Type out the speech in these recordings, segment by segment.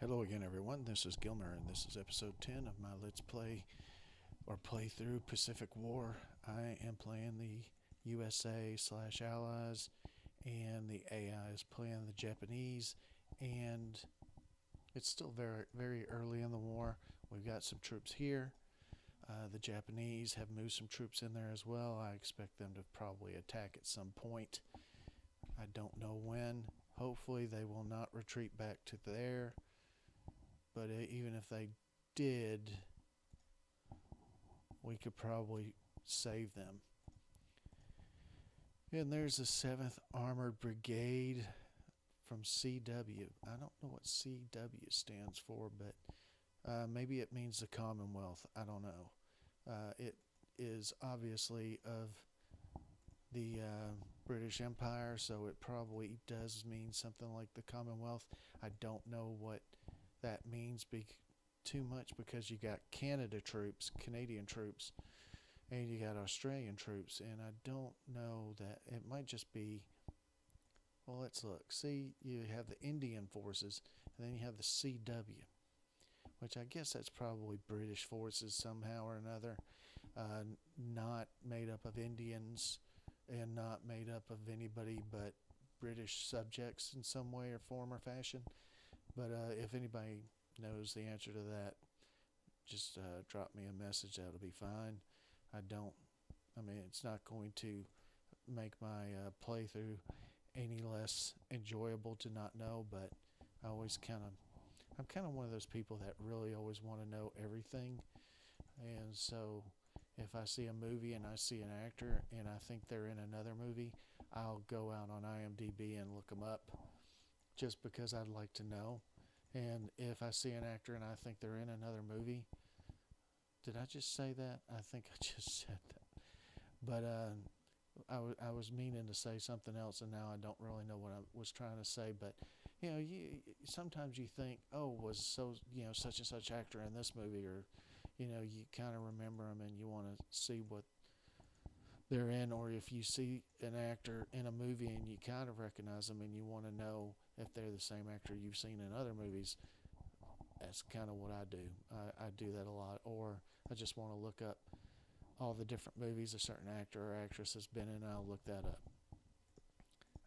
Hello again, everyone. This is Gilmer, and this is episode 10 of my Let's Play or Playthrough Pacific War. I am playing the USA slash Allies, and the AI is playing the Japanese, and it's still very, very early in the war. We've got some troops here. The Japanese have moved some troops in there as well. I expect them to probably attack at some point. I don't know when. Hopefully they will not retreat back to there. But even if they did, we could probably save them. And there's the 7th Armored Brigade from CW. I don't know what CW stands for, but maybe it means the Commonwealth. I don't know. It is obviously of the British Empire, so it probably does mean something like the Commonwealth. I don't know what that means too much, because you got Canadian troops, and you got Australian troops, and I don't know that it might just be. Well, let's look. See, you have the Indian forces, and then you have the CW, which I guess that's probably British forces somehow or another, not made up of Indians and not made up of anybody but British subjects in some way or form or fashion. But if anybody knows the answer to that, just drop me a message. That'll be fine. I mean, it's not going to make my playthrough any less enjoyable to not know, but I'm kind of one of those people that really always want to know everything. And so if I see a movie and I see an actor and I think they're in another movie, I'll go out on IMDb and look them up, just because I'd like to know. And if I see an actor and I think they're in another movie, did I just say that? I think I just said that. But I was meaning to say something else, and now I don't really know what I was trying to say. But sometimes you think, oh, was such and such actor in this movie, or you kind of remember them and you want to see what they're in, or if you see an actor in a movie and you kind of recognize them and you want to know if they're the same actor you've seen in other movies. That's kind of what I do. I do that a lot. Or I just want to look up all the different movies a certain actor or actress has been in, and I'll look that up.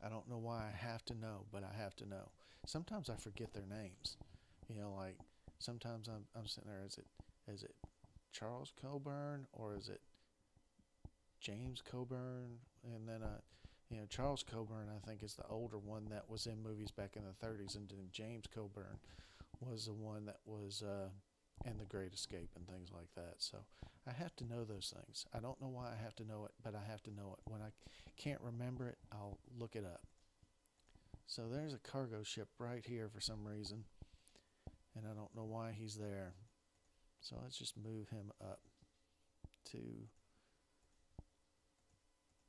I don't know why I have to know, but I have to know. Sometimes I forget their names. Like sometimes I'm sitting there, is it Charles Coburn, or is it James Coburn? And then Charles Coburn, I think, is the older one that was in movies back in the 30s, and then James Coburn was the one that was in The Great Escape and things like that. So I have to know those things. I don't know why I have to know it, but I have to know it. When I can't remember it, I'll look it up. So there's a cargo ship right here for some reason, and I don't know why he's there. So let's just move him up to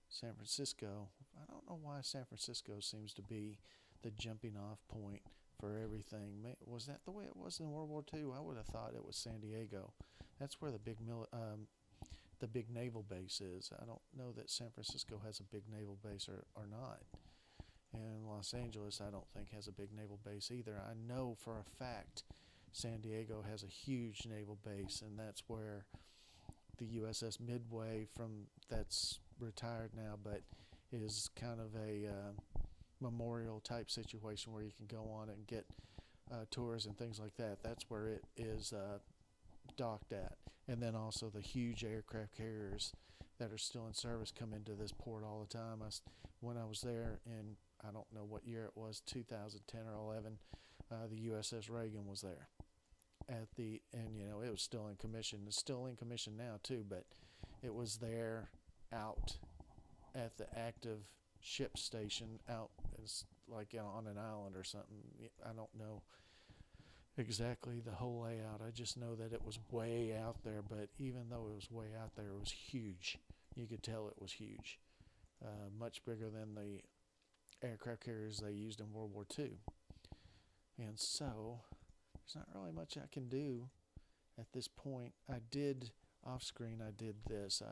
San Francisco. I don't know why San Francisco seems to be the jumping off point for everything. Was that the way it was in World War II? I would have thought it was San Diego. That's where the big naval base is. I don't know that San Francisco has a big naval base or not. And Los Angeles, I don't think, has a big naval base either. I know for a fact San Diego has a huge naval base, and that's where the USS Midway, that's retired now, but is kind of a memorial type situation where you can go on and get tours and things like that. That's where it is docked at. And then also the huge aircraft carriers that are still in service come into this port all the time. When I was there in, I don't know what year it was, 2010 or 11, the USS Reagan was there. And it was still in commission. It's still in commission now too, but it was there out at the active ship station out, it's like on an island or something. I don't know exactly the whole layout. I just know that it was way out there, but even though it was way out there, it was huge. You could tell it was huge. Much bigger than the aircraft carriers they used in World War II. And so there's not really much I can do at this point. Off screen I did this.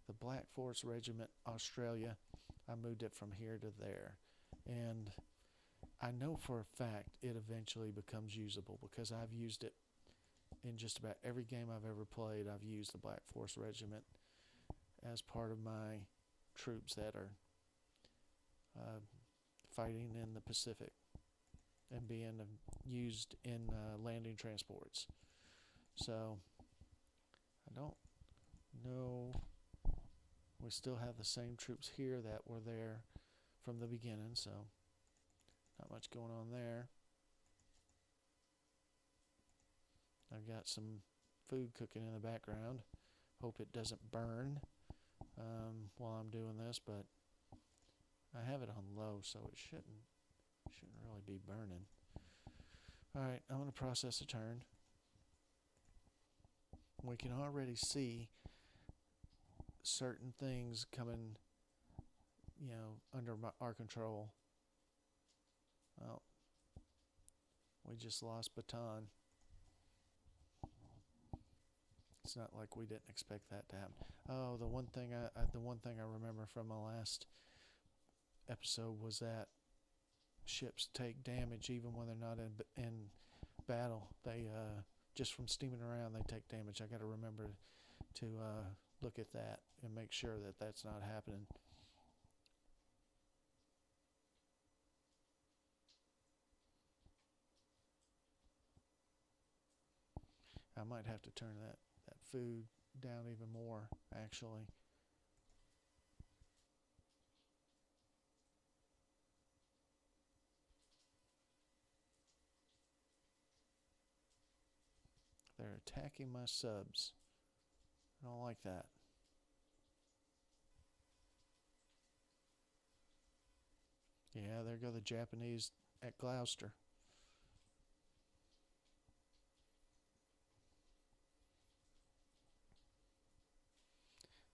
The Black Force Regiment Australia, I moved it from here to there. And I know for a fact it eventually becomes usable because I've used it in just about every game I've ever played. I've used the Black Force Regiment as part of my troops that are fighting in the Pacific and being used in landing transports. So I don't know. We still have the same troops here that were there from the beginning, so not much going on there. I've got some food cooking in the background. Hope it doesn't burn while I'm doing this, but I have it on low, so it shouldn't really be burning. Alright, I'm going to process a turn. We can already see certain things coming, under our control. Well, we just lost Baton. It's not like we didn't expect that to happen. Oh, the one thing I remember from my last episode was that ships take damage even when they're not in battle. They just from steaming around, they take damage. I got to remember to look at that and make sure that that's not happening. I might have to turn that food down even more, actually. They're attacking my subs. I don't like that. Yeah, there go the Japanese at Gloucester.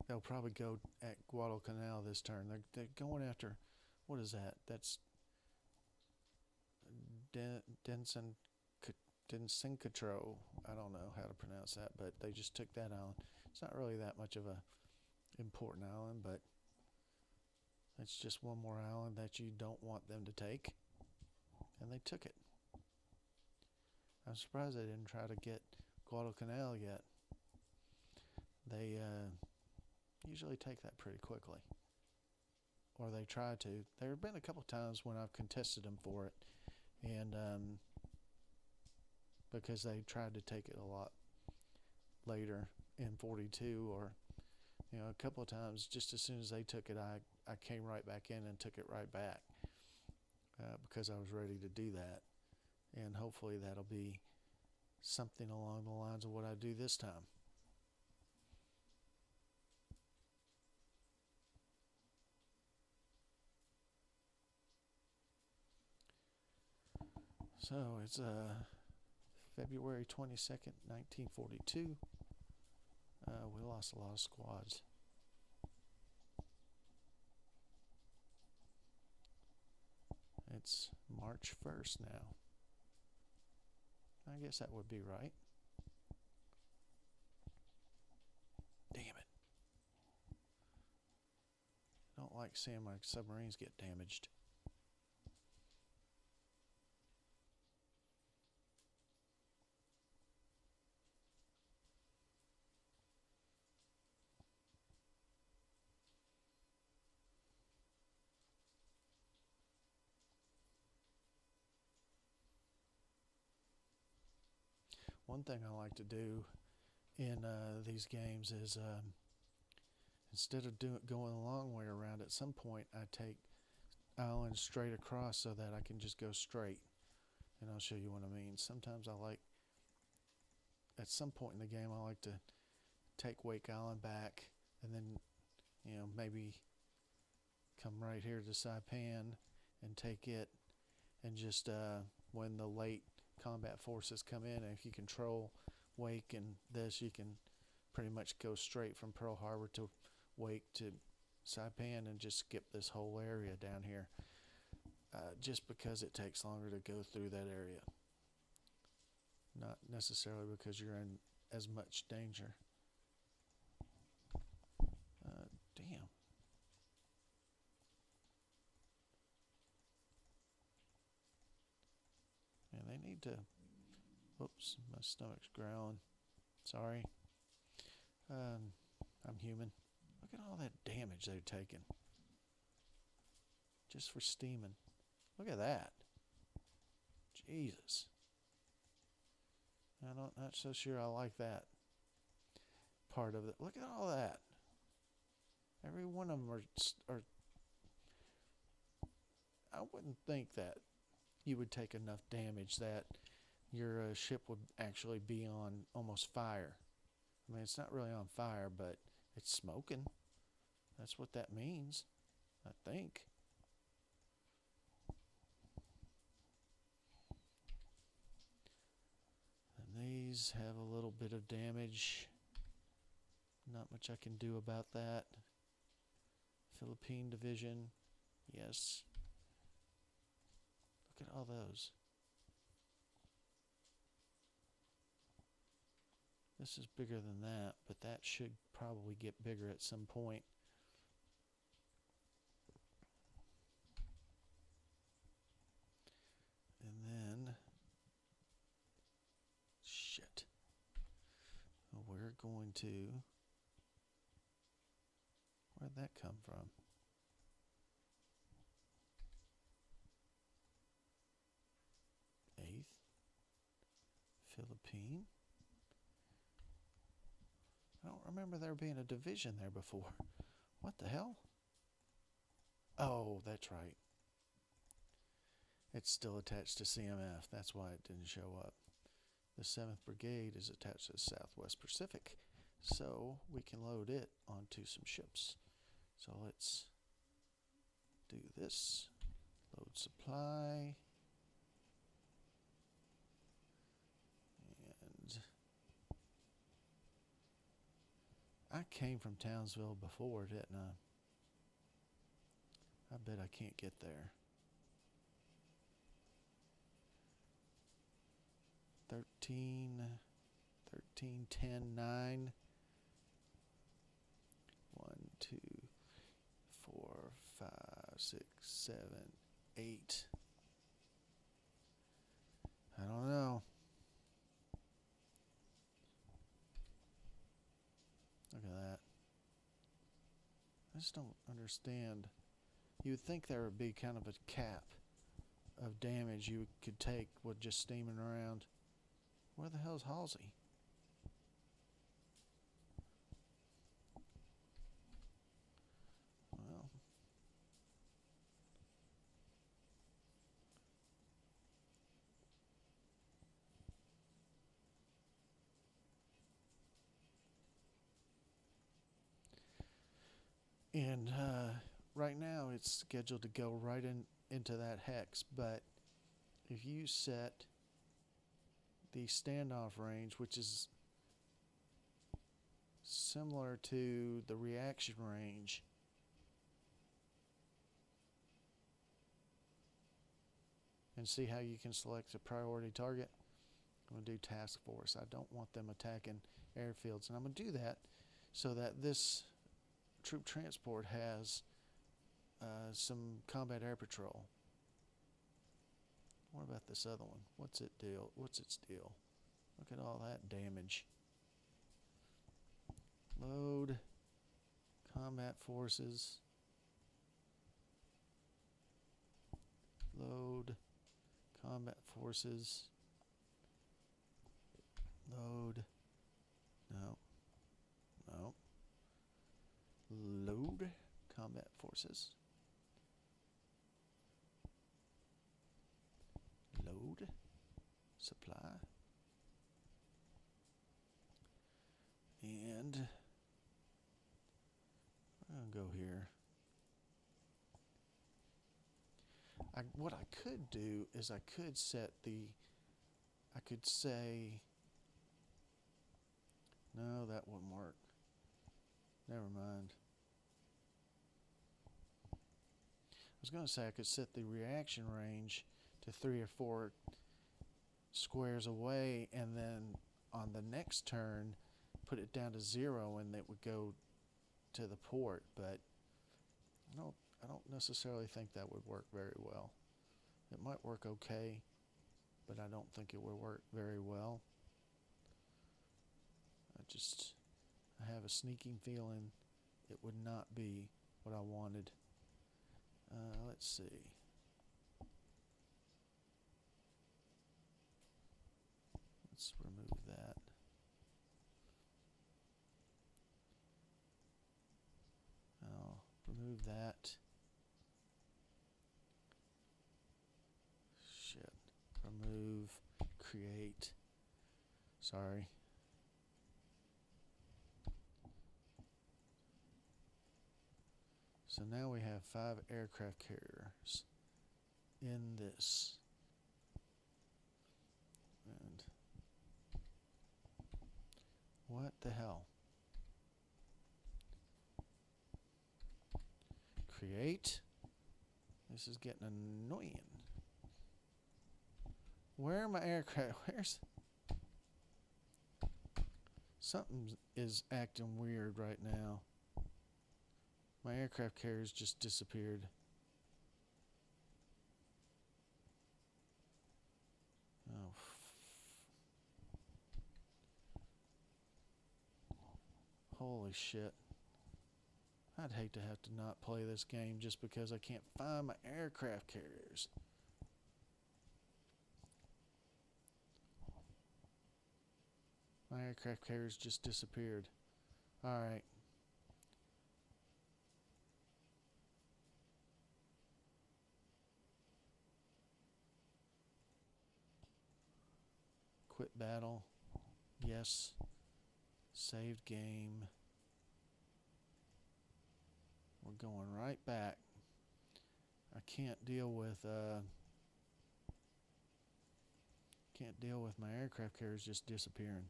They'll probably go at Guadalcanal this turn. They're going after, what is that? That's Densincatro. I don't know how to pronounce that, but they just took that island. It's not really that much of a important island, but it's just one more island that you don't want them to take, and they took it. I'm surprised they didn't try to get Guadalcanal yet. They usually take that pretty quickly, or they try to. There have been a couple times when I've contested them for it, and because they tried to take it a lot later in 42, or a couple of times just as soon as they took it, I came right back in and took it right back because I was ready to do that, and hopefully that'll be something along the lines of what I do this time. So it's February 22nd, 1942. We lost a lot of squads. It's March 1st now. I guess that would be right. Damn it. I don't like seeing my submarines get damaged. One thing I like to do in these games is instead of going a long way around, at some point I take islands straight across so that I can just go straight. And I'll show you what I mean. Sometimes I like, at some point in the game, I like to take Wake Island back and then, maybe come right here to Saipan and take it, and just when the late combat forces come in, and if you control Wake and this, you can pretty much go straight from Pearl Harbor to Wake to Saipan and just skip this whole area down here, just because it takes longer to go through that area, not necessarily because you're in as much danger. Damn. they need to. Oops, my stomach's growling. Sorry. I'm human. Look at all that damage they're taking. Just for steaming. Look at that. Jesus. I'm not so sure I like that part of it. Look at all that. Every one of them are. I wouldn't think that you would take enough damage that your ship would actually be on almost fire. I mean, it's not really on fire, but it's smoking. That's what that means, I think. And these have a little bit of damage. Not much I can do about that. Philippine division, yes. Look at all those. This is bigger than that, but that should probably get bigger at some point. And then, shit. We're going to, where'd that come from? Eighth, Philippine. I don't remember there being a division there before. What the hell? Oh, that's right. It's still attached to CMF. That's why it didn't show up. The 7th Brigade is attached to the Southwest Pacific. So we can load it onto some ships. So let's do this. Load supply. And I came from Townsville before, didn't I? I bet I can't get there. 13, 10, 9. 1, 2, 4, 5, 6, 7, 8. I don't know. Look at that. I just don't understand. You would think there would be kind of a cap of damage you could take with just steaming around. Where the hell's Halsey? Well, and right now it's scheduled to go right into that hex, but if you set the standoff range, which is similar to the reaction range, and see how you can select a priority target. I'm going to do task force. I don't want them attacking airfields, and I'm going to do that so that this troop transport has some combat air patrol. What about this other one? What's its deal? Look at all that damage. Load combat forces. Load combat forces. Load. No. Load combat forces. Load supply. And I'm going to go here. What I could do is I could set I could say, no, that wouldn't work. Never mind. I was going to say I could set the reaction range to 3 or 4 squares away, and then on the next turn put it down to 0 and it would go to the port, but I don't necessarily think that would work very well. It might work okay, but I don't think it will work very well. I have a sneaking feeling it would not be what I wanted. Let's see. Let's remove that. I'll remove that. Shit. Remove. Create. Sorry. So now we have 5 aircraft carriers in this. And what the hell? Create. This is getting annoying. Where are my aircraft? Where's... Something is acting weird right now. My aircraft carriers just disappeared. Oh. Holy shit. I'd hate to have to not play this game just because I can't find my aircraft carriers. My aircraft carriers just disappeared. Alright. Quit battle. Yes. Saved game. We're going right back. I can't deal with my aircraft carriers just disappearing.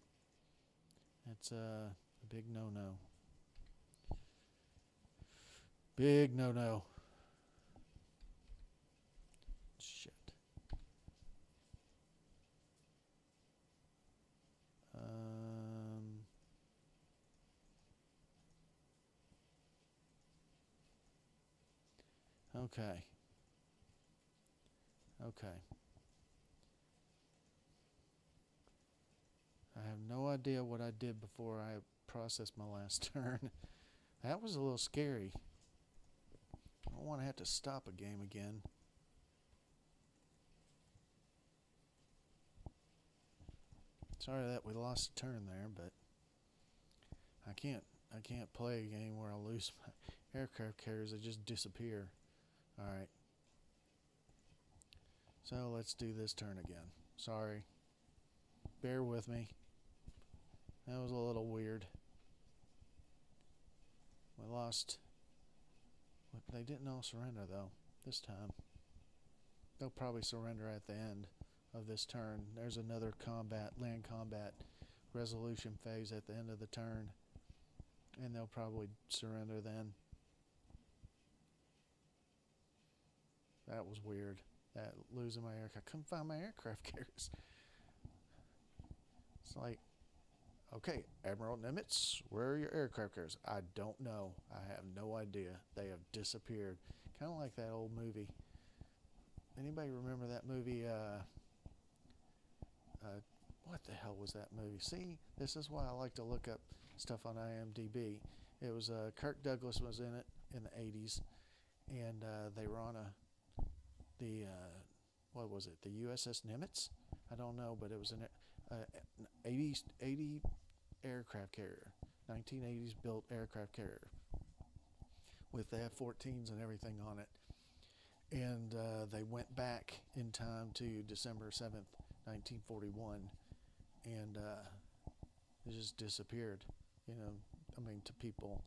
It's a big no-no. Big no-no. Shit. Okay. Okay. I have no idea what I did before I processed my last turn. That was a little scary. I don't want to have to stop a game again. Sorry that we lost a turn there, but I can't play a game where I lose my aircraft carriers. They just disappear. Alright. So let's do this turn again. Sorry. Bear with me. That was a little weird. We lost. They didn't all surrender though this time. They'll probably surrender at the end of this turn. There's another land combat resolution phase at the end of the turn, and they'll probably surrender then. That was weird. That losing my aircraft. I couldn't find my aircraft carriers. It's like, okay, Admiral Nimitz, where are your aircraft carriers? I don't know. I have no idea. They have disappeared. Kind of like that old movie. Anybody remember that movie? What the hell was that movie? See, this is why I like to look up stuff on IMDb. It was Kirk Douglas was in it in the 80s, and they were on what was it? The USS Nimitz? I don't know, but it was an 80 aircraft carrier, 1980s built aircraft carrier with the F-14s and everything on it. And they went back in time to December 7th, 1941, and it just disappeared. You know, I mean, to people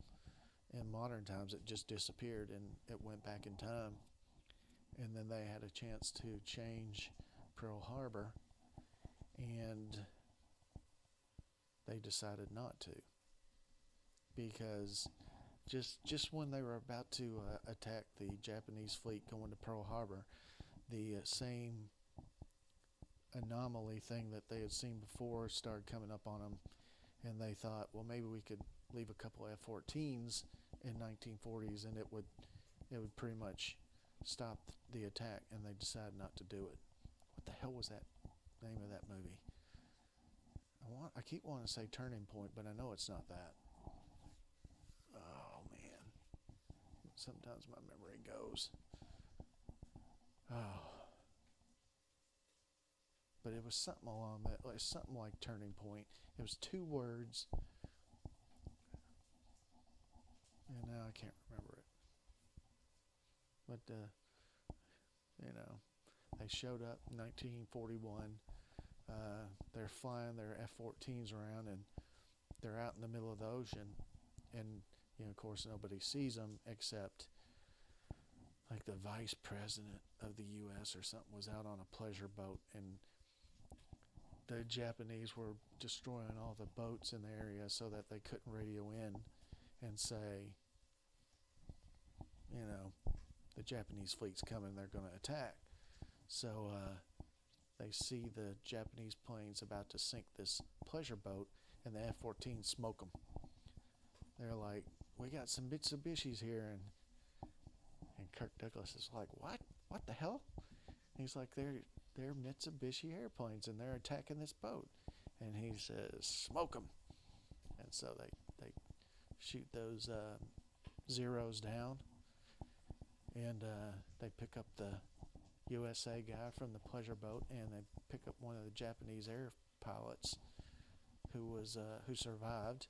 in modern times, it just disappeared, and it went back in time. And then they had a chance to change Pearl Harbor, and they decided not to, because just when they were about to attack the Japanese fleet going to Pearl Harbor, the same anomaly thing that they had seen before started coming up on them, and they thought, well, maybe we could leave a couple of F-14s in 1940s, and it would pretty much stop the attack, and they decided not to do it. What the hell was that name of that movie? I keep wanting to say Turning Point, but I know it's not that. Oh man, sometimes my memory goes. Oh, but it was something along that, like something like Turning Point. It was 2 words, and now I can't remember it. But you know, they showed up in 1941. They're flying their F-14s around, and they're out in the middle of the ocean, and of course, nobody sees them except like the vice president of the U.S. or something was out on a pleasure boat, and the Japanese were destroying all the boats in the area so that they couldn't radio in and say, the Japanese fleet's coming, they're going to attack. So they see the Japanese planes about to sink this pleasure boat, and the F-14 smoke them. They're like, we got some Mitsubishis here, and Kirk Douglas is like, what? What the hell? And he's like, they're Mitsubishi airplanes, and they're attacking this boat. And he says, smoke them. And so they shoot those Zeros down, and they pick up the USA guy from the pleasure boat, and they pick up one of the Japanese air pilots who survived.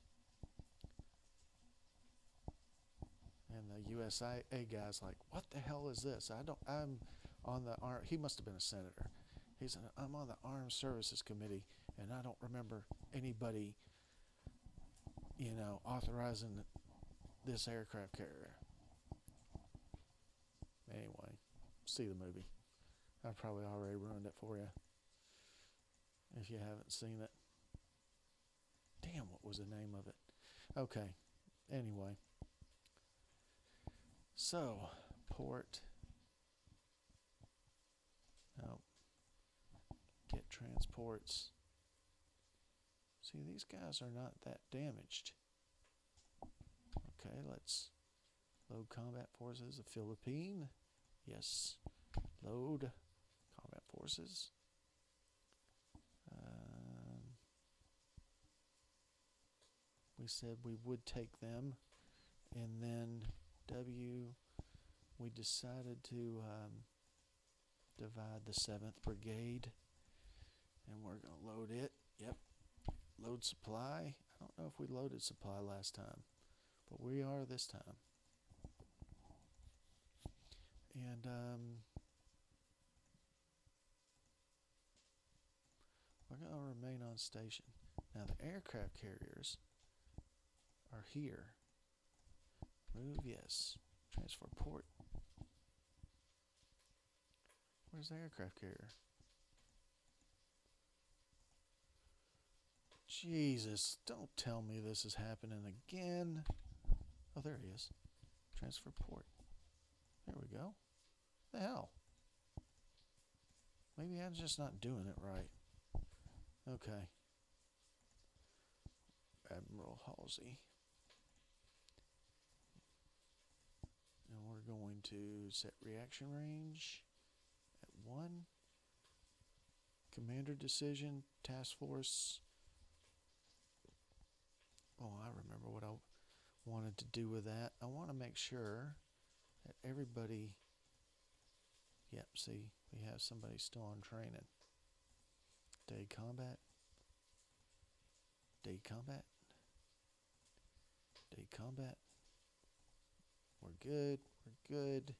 And the USA guy's like, what the hell is this? I'm on the he must have been a senator. He said, I'm on the Armed Services Committee, and I don't remember anybody, authorizing this aircraft carrier. Anyway, see the movie. I've probably already ruined it for you if you haven't seen it. Damn, what was the name of it? Okay, anyway. So, get transports. See, these guys are not that damaged. Okay, let's load combat forces. The Philippine. Yes, load combat forces. We said we would take them, and then we decided to divide the 7th Brigade, and we're going to load it. Yep, load supply. I don't know if we loaded supply last time, but we are this time. And we're going to remain on station. Now the aircraft carriers are here. Move, yes. Transfer port. Where's the aircraft carrier? Jesus, don't tell me this is happening again. Oh, there he is. Transfer port. There we go. What the hell? Maybe I'm just not doing it right. Okay. Admiral Halsey. And we're going to set reaction range at 1. Commander decision, task force. Oh, I remember what I wanted to do with that. I want to make sure that everybody, yep, see, we have somebody still on training. Day combat. Day combat. Day combat. We're good. We're good.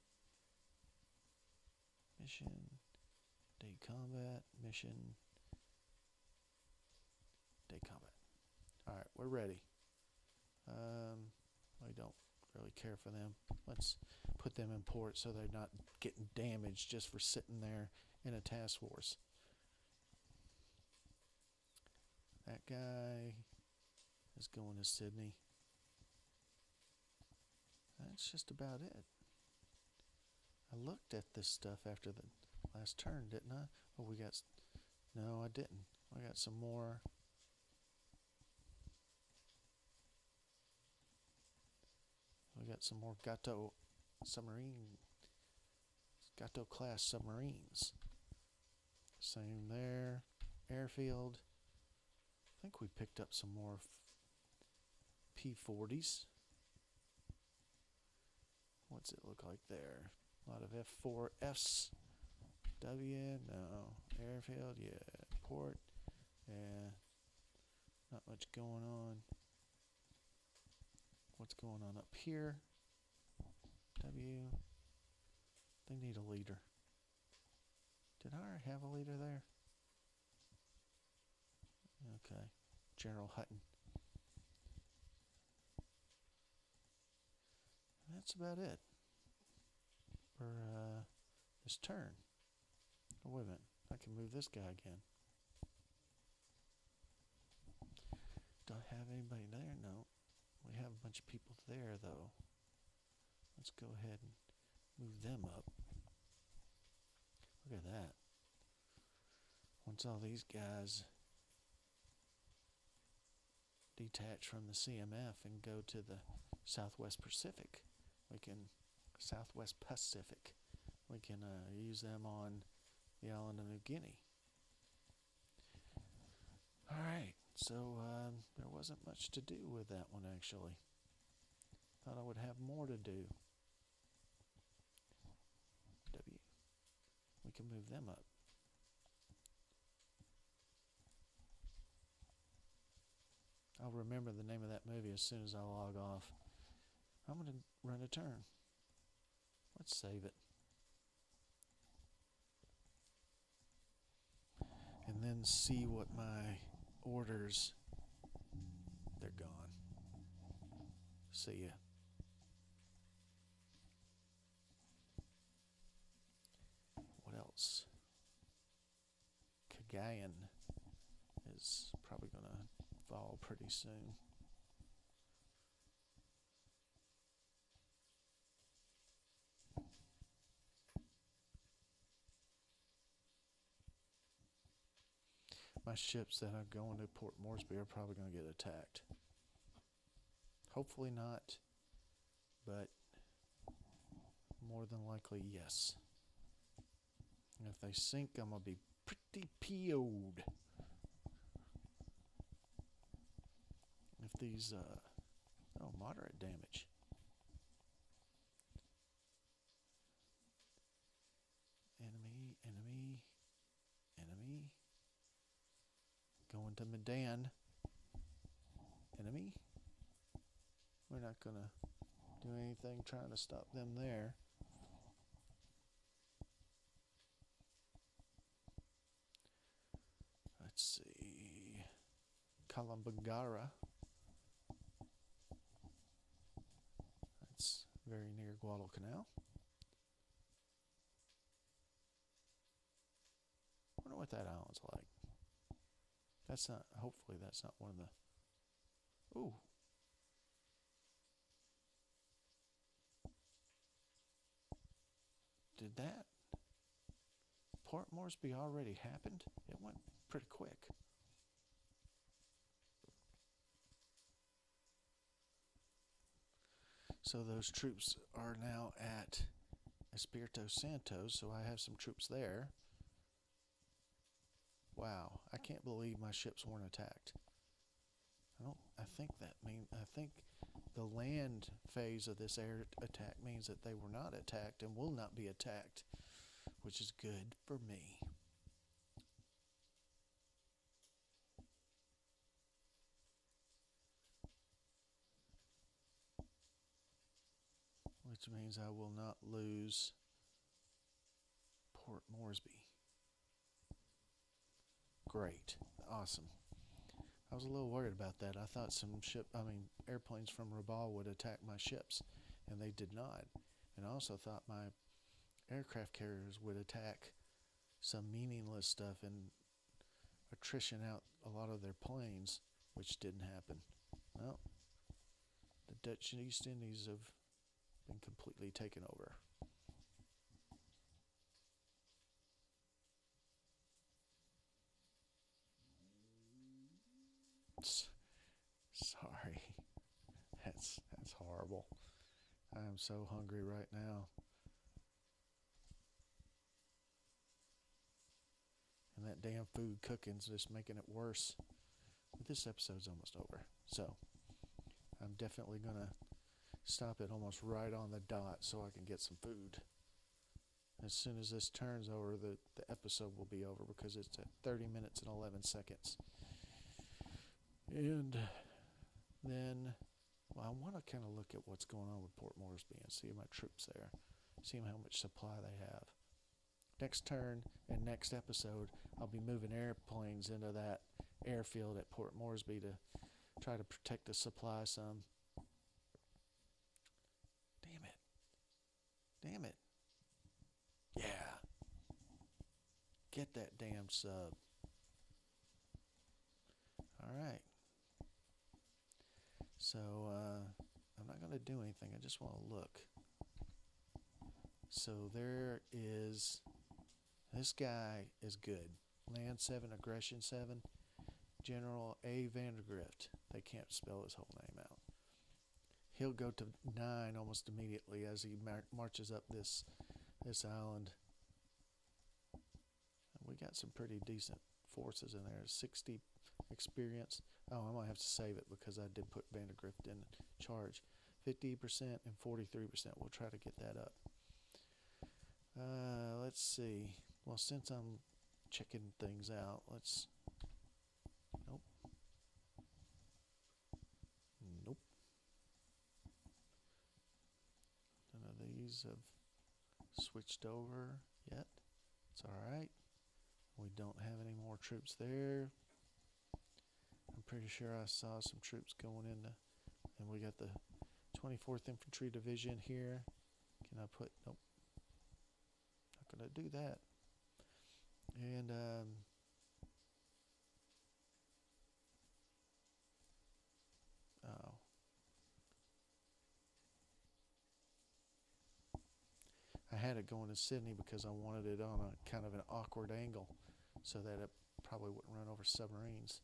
Mission. Day combat. Mission. Day combat. Alright, we're ready. We don't really care for them. Let's put them in port so they're not getting damaged just for sitting there in a task force. That guy is going to Sydney. That's just about it. I looked at this stuff after the last turn, didn't I? Oh, no, I didn't. I got some more. We got some more Gato class submarines. Same there. airfield. I think we picked up some more P-40s. What's it look like there? A lot of F-4Fs. W, no. Airfield, yeah. Port, yeah. Not much going on. What's going on up here? W. They need a leader. Did I already have a leader there? Okay. General Hutton. That's about it for this turn. Oh, wait a minute. I can move this guy again. Do I have anybody there? No. We have a bunch of people there, though. Let's go ahead and move them up. Look at that. Once all these guys detach from the CMF and go to the Southwest Pacific, we can use them on the island of New Guinea. Alright, so there wasn't much to do with that one, actually. Thought I would have more to do. W. We can move them up. I'll remember the name of that movie as soon as I log off. I'm going to run a turn. Let's save it. And then see what my orders, they're gone. See ya. What else? Cagayan is probably going to fall pretty soon. My ships that are going to Port Moresby are probably going to get attacked. Hopefully not, but more than likely yes. And if they sink, I'm going to be pretty PO'd. If these, moderate damage. Enemy, enemy, enemy. Going to Medan. Enemy. We're not going to do anything trying to stop them there. Let's see. Kalambagara. That's very near Guadalcanal. I wonder what that island's like. That's not, hopefully that's not one of the, ooh. Did that Port Moresby already happened? It went pretty quick. So those troops are now at Espirito Santo, so I have some troops there. Wow, I can't believe my ships weren't attacked. I think the land phase of this air attack means that they were not attacked and will not be attacked, which is good for me. Which means I will not lose Port Moresby. Great. Awesome. I was a little worried about that. I thought airplanes from Rabaul would attack my ships, and they did not. And I also thought my aircraft carriers would attack some meaningless stuff and attrition out a lot of their planes, which didn't happen. Well, the Dutch East Indies have been completely taken over. Sorry. That's horrible. I am so hungry right now. And that that damn food cooking's just making it worse. But this episode's almost over, so I'm definitely going to stop it almost right on the dot so I can get some food. As soon as this turns over, the episode will be over because it's at 30 minutes and 11 seconds. And then, well, I want to kind of look at what's going on with Port Moresby and see my troops there, see how much supply they have. Next turn and next episode, I'll be moving airplanes into that airfield at Port Moresby to try to protect the supply some. Damn it. Damn it. Yeah. Get that damn sub. Alright. So, I'm not going to do anything. I just want to look. So there is... This guy is good. Land 7, Aggression 7. General A. Vandergrift. They can't spell his whole name out. He'll go to 9 almost immediately as he marches up this island. We got some pretty decent forces in there. 60 experience. Oh, I might have to save it because I did put Vandergrift in charge. 50% and 43%. We'll try to get that up. Let's see. Well, since I'm checking things out, let's... Nope. Nope. None of these have switched over yet. It's alright. We don't have any more troops there. I'm pretty sure I saw some troops going into... And we got the 24th Infantry Division here. Can I put... Nope. Not going to do that. And, oh. I had it going to Sydney because I wanted it on a kind of an awkward angle so that it probably wouldn't run over submarines.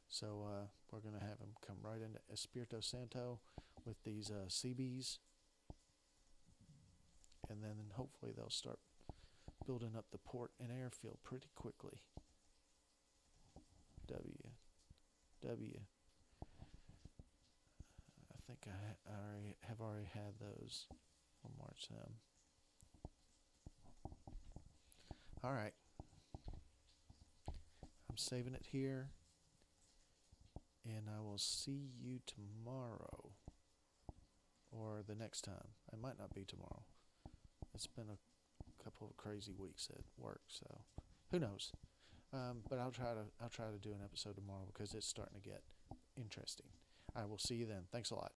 So we're going to have them come right into Espirito Santo with these CBs. And then hopefully they'll start building up the port and airfield pretty quickly. I think I have already had those. We'll march them. Alright. I'm saving it here. And I will see you tomorrow. Or the next time. It might not be tomorrow. It's been a couple of crazy weeks at work, so who knows? But I'll try to do an episode tomorrow because it's starting to get interesting. I will see you then. Thanks a lot.